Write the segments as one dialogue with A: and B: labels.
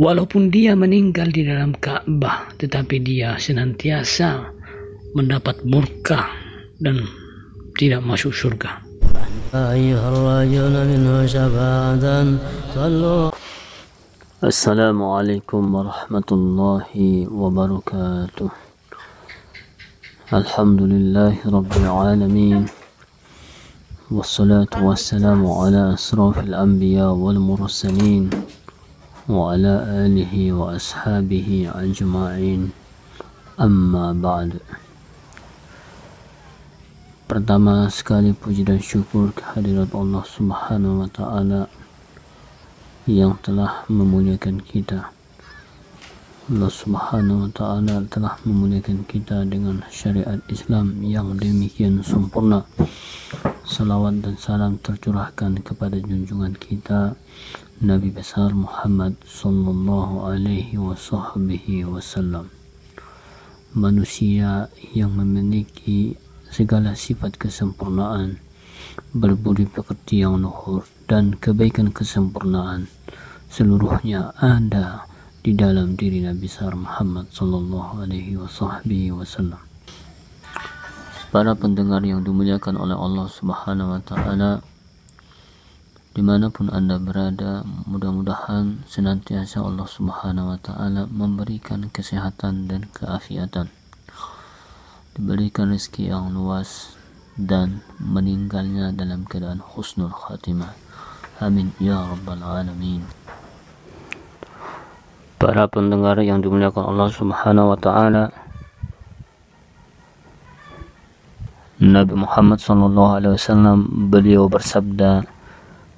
A: Walaupun dia meninggal di dalam Ka'bah, tetapi dia senantiasa mendapat murka dan tidak masuk surga. Assalamualaikum warahmatullahi wabarakatuh. Alhamdulillahi rabbil alamin. Wassalatu wassalamu ala asrafil anbiya wal mursalin wa ala alihi wa ashabihi ajma'in. Amma ba'd. Pertama sekali puji dan syukur kehadirat Allah Subhanahu wa taala yang telah memuliakan kita. Allah Subhanahu wa taala telah memuliakan kita dengan syariat Islam yang demikian sempurna. Salawat dan salam tercurahkan kepada junjungan kita Nabi besar Muhammad sallallahu alaihi wasallam, manusia yang memiliki segala sifat kesempurnaan, berbudi pekerti yang luhur, dan kebaikan kesempurnaan seluruhnya ada di dalam diri Nabi besar Muhammad sallallahu alaihi wasallam. Para pendengar yang dimuliakan oleh Allah Subhanahu wa taala, dimanapun Anda berada, mudah-mudahan senantiasa Allah Subhanahu wa taala memberikan kesehatan dan keafiatan, diberikan rezeki yang luas, dan meninggalnya dalam keadaan husnul khatimah. Amin ya rabbal alamin. Para pendengar yang dimuliakan Allah Subhanahu wa taala, Nabi Muhammad SAW beliau bersabda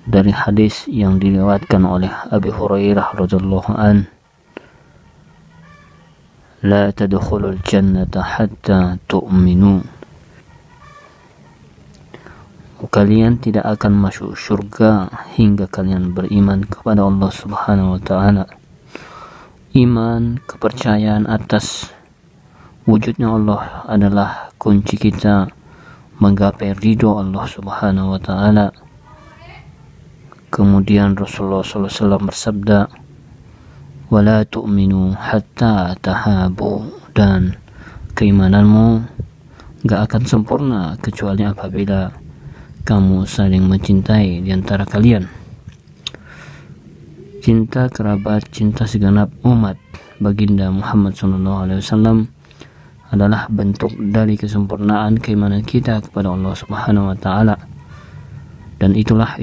A: dari hadis yang diriwayatkan oleh Abi Hurairah radhiyallahu an, la tadkhulul jannata hatta tu'minu. Kalian tidak akan masuk surga hingga kalian beriman kepada Allah Subhanahu wa taala. Iman, kepercayaan atas wujudnya Allah adalah kunci kita menggapai ridho Allah Subhanahu wa taala. Kemudian Rasulullah SAW bersabda, wala tu'minu hatta tahabu, dan keimananmu gak akan sempurna kecuali apabila kamu saling mencintai di antara kalian. Cinta kerabat, cinta segenap umat baginda Muhammad SAW adalah bentuk dari kesempurnaan keimanan kita kepada Allah Subhanahu wa taala, dan itulah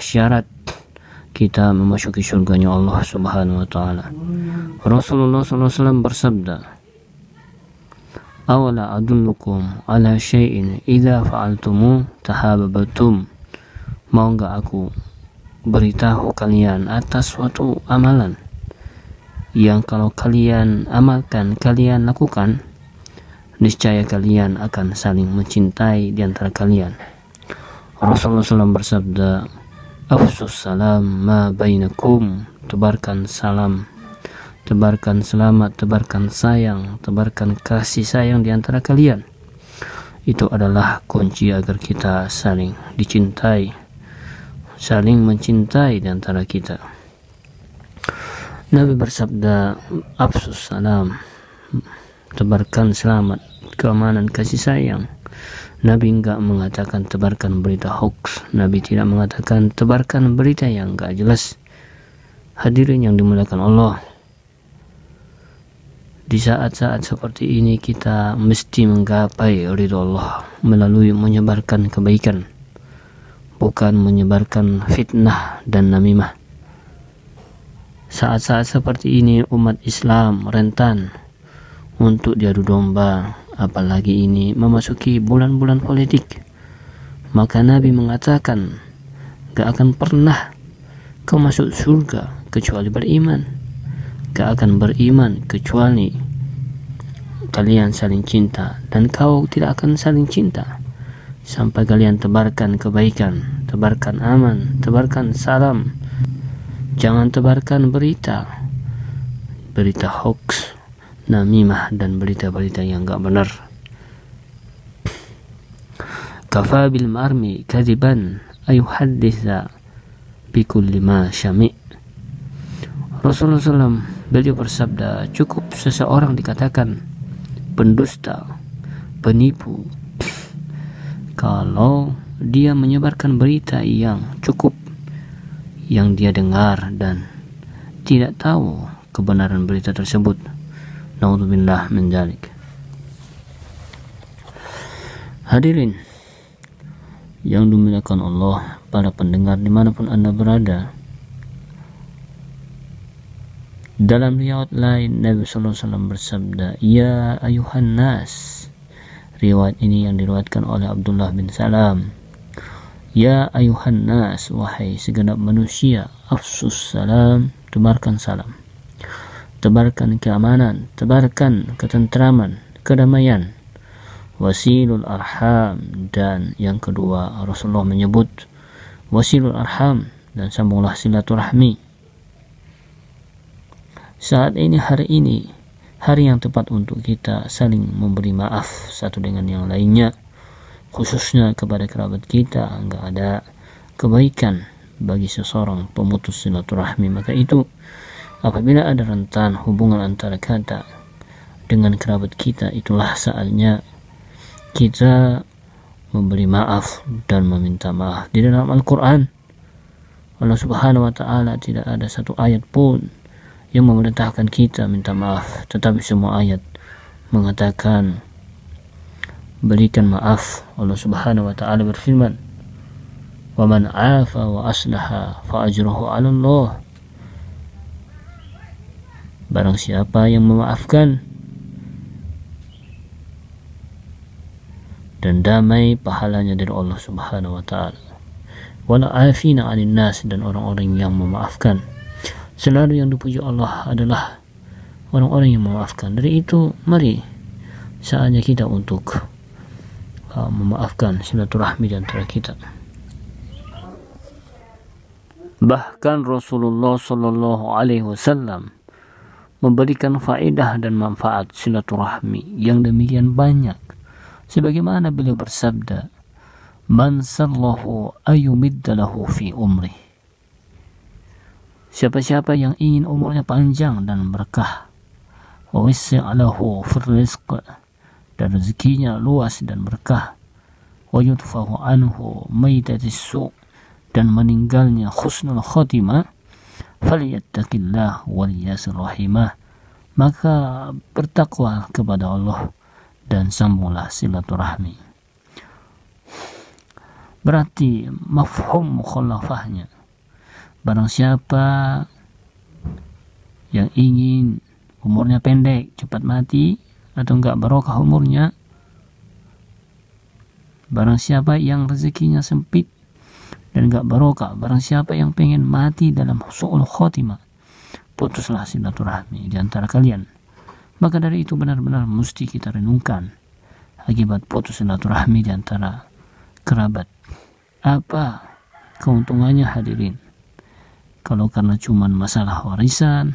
A: syarat kita memasuki surganya Allah Subhanahu wa taala. Rasulullah SAW bersabda, awala adullukum ala syai'in idza fa'altumu tahabbatum. Mau enggak aku beritahu kalian atas suatu amalan yang kalau kalian amalkan, kalian lakukan, niscaya kalian akan saling mencintai di antara kalian. Rasulullah SAW bersabda, afsus salam ma bainakum. Tebarkan salam, tebarkan selamat, tebarkan sayang, tebarkan kasih sayang di antara kalian. Itu adalah kunci agar kita saling dicintai, saling mencintai di antara kita. Nabi bersabda, afsus salam, tebarkan selamat, keamanan, kasih sayang. Nabi enggak mengatakan tebarkan berita hoax. Nabi tidak mengatakan tebarkan berita yang enggak jelas. Hadirin yang dimuliakan Allah, di saat-saat seperti ini kita mesti menggapai ridho Allah melalui menyebarkan kebaikan, bukan menyebarkan fitnah dan namimah. Saat-saat seperti ini umat Islam rentan untuk diadu domba, apalagi ini memasuki bulan-bulan politik. Maka Nabi mengatakan, gak akan pernah kau masuk surga kecuali beriman, gak akan beriman kecuali kalian saling cinta, dan kau tidak akan saling cinta sampai kalian tebarkan kebaikan, tebarkan aman, tebarkan salam. Jangan tebarkan berita hoax, namimah, dan berita-berita yang gak benar. Kafa bil marmi kadiban ayuhadditha bikulli ma syami'. Rasulullah SAW beliau bersabda, cukup seseorang dikatakan pendusta, penipu, kalau dia menyebarkan berita yang cukup yang dia dengar dan tidak tahu kebenaran berita tersebut. Naudzubillah min dzalik. Hadirin yang dimuliakan Allah, para pendengar dimanapun Anda berada, dalam riwayat lain Nabi sallallahu alaihi wasallam bersabda, ya ayuhan nas. Riwayat ini yang diriwayatkan oleh Abdullah bin Salam. Ya ayuhan nas, wahai segenap manusia, afsus salam, tebarkan salam, tebarkan keamanan, tebarkan ketentraman, kedamaian. Wasilul arham, dan yang kedua Rasulullah menyebut wasilul arham, dan sambunglah silaturahmi. Saat ini, hari ini, hari yang tepat untuk kita saling memberi maaf satu dengan yang lainnya, khususnya kepada kerabat kita. Enggak ada kebaikan bagi seseorang pemutus silaturahmi. Maka itu, apabila ada rentan hubungan antara kita dengan kerabat kita, itulah saatnya kita memberi maaf dan meminta maaf. Di dalam Al-Quran, Allah Subhanahu wa Ta'ala tidak ada satu ayat pun yang memerintahkan kita minta maaf, tetapi semua ayat mengatakan berikan maaf. Allah Subhanahu wa Ta'ala berfirman, wa man 'afa wa aslaha fa ajruhu 'ala Allah. Barang siapa yang memaafkan dan damai, pahalanya dari Allah Subhanahu wa Ta'ala. Wala 'afina 'anil nas, dan orang-orang yang memaafkan. Selalu yang dipuji Allah adalah orang-orang yang memaafkan. Dari itu, mari saatnya kita untuk memaafkan silaturahmi di antara kita. Bahkan Rasulullah Shallallahu Alaihi Wasallam memberikan faedah dan manfaat silaturahmi yang demikian banyak. Sebagaimana beliau bersabda, man sallahu ayyumidda lahu fi umrih. Siapa-siapa yang ingin umurnya panjang dan berkah, wa wasi'alahu fir rizq, dan rezekinya luas dan berkah, wa yudfahu anhu maitatis su', dan meninggalnya husnul khotimah, falyattaqillah wal yasir rahimah, maka bertakwa kepada Allah dan sambunglah silaturahmi. Berarti mafhum mukhalafahnya, barang siapa yang ingin umurnya pendek, cepat mati, atau enggak barokah umurnya, barang siapa yang rezekinya sempit dan enggak barokah, barang siapa yang pengen mati dalam su'ul khotimah, putuslah silaturahmi di antara kalian. Maka dari itu benar-benar mesti kita renungkan akibat putus silaturahmi di antara kerabat. Apa keuntungannya, hadirin? Kalau karena cuman masalah warisan,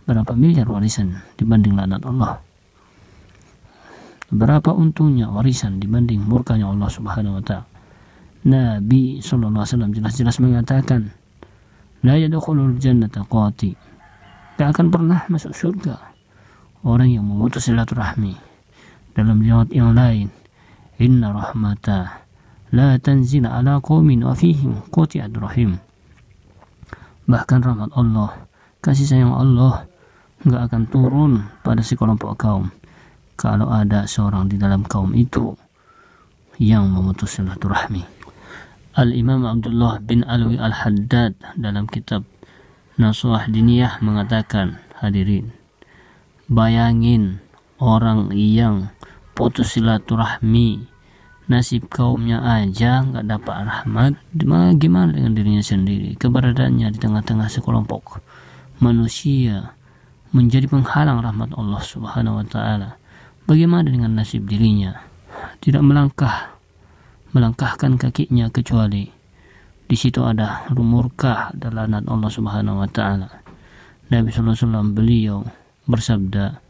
A: berapa miliar warisan dibanding laknat Allah? Berapa untungnya warisan dibanding murkanya Allah Subhanahu wa Ta'ala? Nabi sallallahu alaihi wasallam jelas-jelas mengatakan, la yadkhulul jannata qati, tidak akan pernah masuk surga orang yang memutus silaturahmi. Dalam riwayat yang lain, inna rahmata la tanzil ala qaumin wa fihim qati'at rahim. Bahkan rahmat Allah, kasih sayang Allah enggak akan turun pada sekelompok kaum kalau ada seorang di dalam kaum itu yang memutus silaturahmi. Al-Imam Abdullah bin Alwi Al-Haddad dalam kitab Nasuhah Diniyah mengatakan, hadirin, bayangin orang yang putus silaturahmi, nasib kaumnya aja nggak dapat rahmat, gimana dengan dirinya sendiri? Keberadaannya di tengah-tengah sekelompok manusia menjadi penghalang rahmat Allah Subhanahu wa Ta'ala. Bagaimana dengan nasib dirinya? Tidak melangkahkan kakinya, kecuali di situ ada murka dan laknat Allah Subhanahu wa Ta'ala. Nabi sallallahu alaihi wasallam beliau bersabda,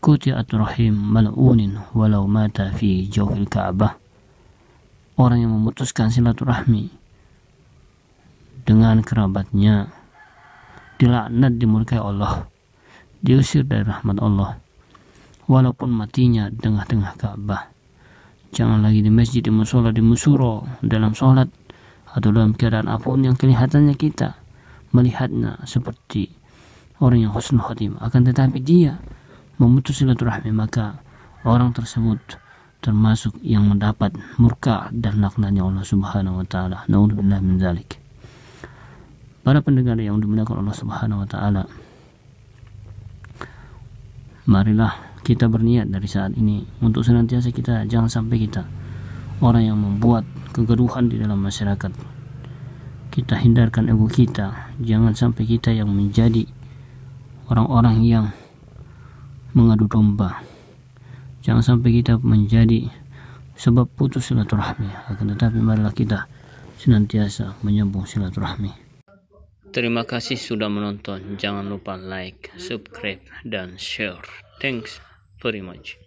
A: quti'at rahim mal'unin walau mata fi jawfil Ka'bah. Orang yang memutuskan silaturahmi dengan kerabatnya dilaknat, dimurkai Allah, diusir dari rahmat Allah, walaupun matinya di tengah-tengah Ka'bah. Jangan lagi di masjid, di musola, di musuro, dalam sholat, atau dalam keadaan apapun yang kelihatannya kita melihatnya seperti orang yang husnul khotimah, akan tetapi dia memutus silaturahmi, maka orang tersebut termasuk yang mendapat murka dan laknatnya Allah Subhanahu wa taala. Naudzubillah min dzalik. Para pendengar yang dimuliakan Allah Subhanahu wa taala, marilah kita berniat dari saat ini untuk senantiasa kita jangan sampai kita orang yang membuat kegaduhan di dalam masyarakat. Kita hindarkan ego kita, jangan sampai kita yang menjadi orang-orang yang mengadu domba. Jangan sampai kita menjadi sebab putus silaturahmi, akan tetapi marilah kita senantiasa menyambung silaturahmi. Terima kasih sudah menonton. Jangan lupa like, subscribe, dan share. Thanks very much.